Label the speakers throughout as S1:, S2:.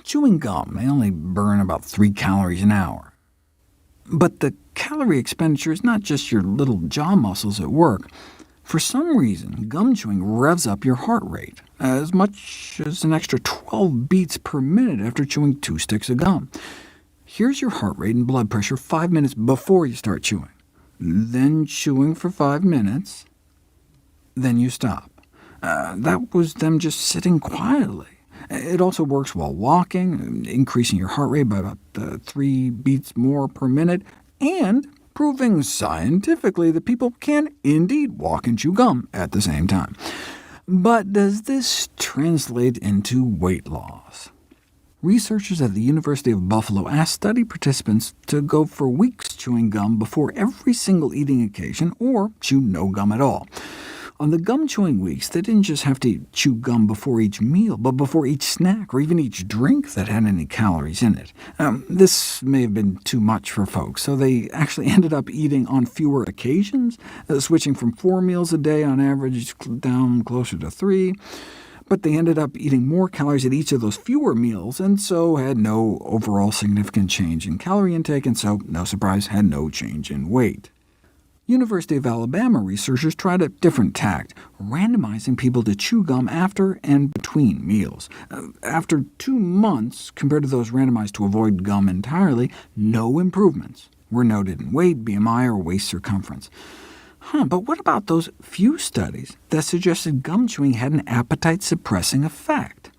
S1: Chewing gum may only burn about 3 calories an hour. But the calorie expenditure is not just your little jaw muscles at work. For some reason, gum chewing revs up your heart rate, as much as an extra 12 beats per minute after chewing 2 sticks of gum. Here's your heart rate and blood pressure 5 minutes before you start chewing. Then chewing for 5 minutes, then you stop. That was them just sitting quietly. It also works while walking, increasing your heart rate by about 3 beats more per minute, and proving scientifically that people can indeed walk and chew gum at the same time. But does this translate into weight loss? Researchers at the University of Buffalo asked study participants to go for weeks chewing gum before every single eating occasion, or chew no gum at all. On the gum-chewing weeks, they didn't just have to chew gum before each meal, but before each snack, or even each drink that had any calories in it. This may have been too much for folks, so they actually ended up eating on fewer occasions, switching from 4 meals a day on average down closer to 3. But they ended up eating more calories at each of those fewer meals, and so had no overall significant change in calorie intake, and so, no surprise, had no change in weight. University of Alabama researchers tried a different tact, randomizing people to chew gum after and between meals. After 2 months, compared to those randomized to avoid gum entirely, no improvements were noted in weight, BMI, or waist circumference. But what about those few studies that suggested gum chewing had an appetite-suppressing effect?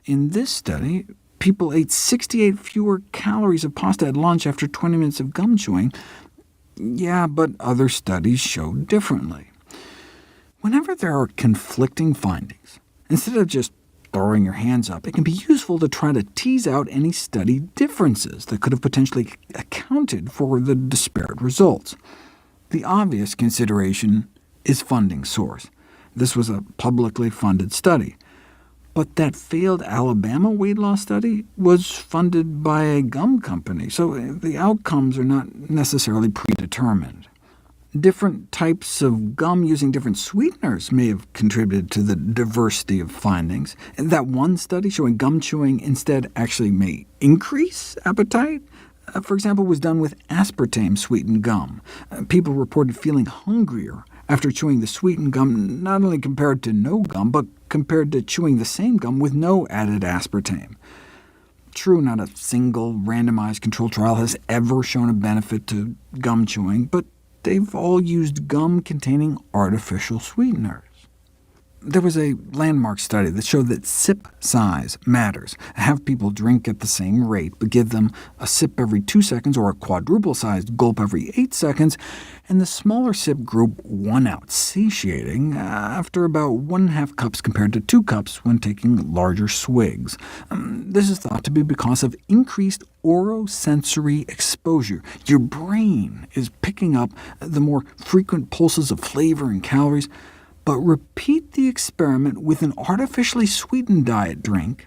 S1: In this study, people ate 68 fewer calories of pasta at lunch after 20 minutes of gum chewing. Yeah, but other studies showed differently. Whenever there are conflicting findings, instead of just throwing your hands up, it can be useful to try to tease out any study differences that could have potentially accounted for the disparate results. The obvious consideration is funding source. This was a publicly funded study. But that failed Alabama weight loss study was funded by a gum company, so the outcomes are not necessarily predetermined. Different types of gum using different sweeteners may have contributed to the diversity of findings. That one study showing gum chewing instead actually may increase appetite, for example, was done with aspartame-sweetened gum. People reported feeling hungrier after chewing the sweetened gum, not only compared to no gum, but compared to chewing the same gum with no added aspartame. True, not a single randomized controlled trial has ever shown a benefit to gum chewing, but they've all used gum containing artificial sweeteners. There was a landmark study that showed that sip size matters. Have people drink at the same rate, but give them a sip every 2 seconds or a quadruple-sized gulp every 8 seconds, and the smaller sip group won out, satiating after about 1.5 cups compared to 2 cups when taking larger swigs. This is thought to be because of increased orosensory exposure. Your brain is picking up the more frequent pulses of flavor and calories, but repeat the experiment with an artificially sweetened diet drink,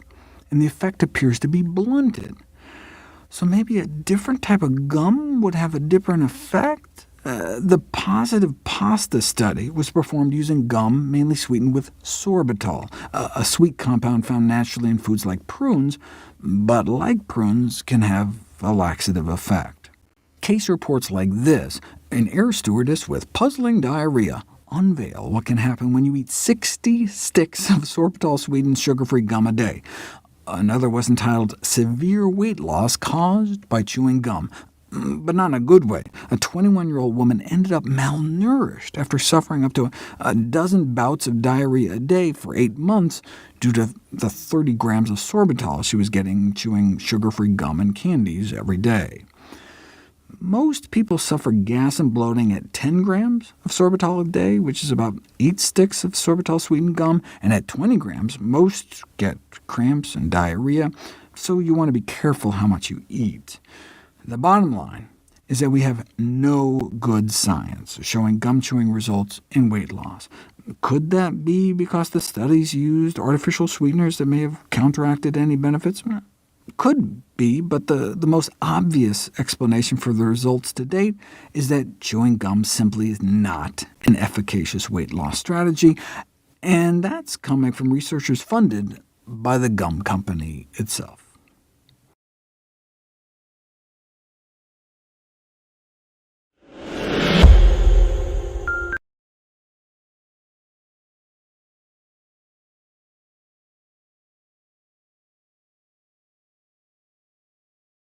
S1: and the effect appears to be blunted. So maybe a different type of gum would have a different effect? The positive pasta study was performed using gum mainly sweetened with sorbitol, a sweet compound found naturally in foods like prunes, but like prunes can have a laxative effect. Case reports like this: an air stewardess with puzzling diarrhea unveil what can happen when you eat 60 sticks of sorbitol-sweetened sugar-free gum a day. Another was entitled Severe Weight Loss Caused by Chewing Gum, but not in a good way. A 21-year-old woman ended up malnourished after suffering up to a dozen bouts of diarrhea a day for 8 months due to the 30 grams of sorbitol she was getting chewing sugar-free gum and candies every day. Most people suffer gas and bloating at 10 grams of sorbitol a day, which is about 8 sticks of sorbitol-sweetened gum, and at 20 grams, most get cramps and diarrhea, so you want to be careful how much you eat. The bottom line is that we have no good science showing gum chewing results in weight loss. Could that be because the studies used artificial sweeteners that may have counteracted any benefits? Could be, but the most obvious explanation for the results to date is that chewing gum simply is not an efficacious weight loss strategy, and that's coming from researchers funded by the gum company itself.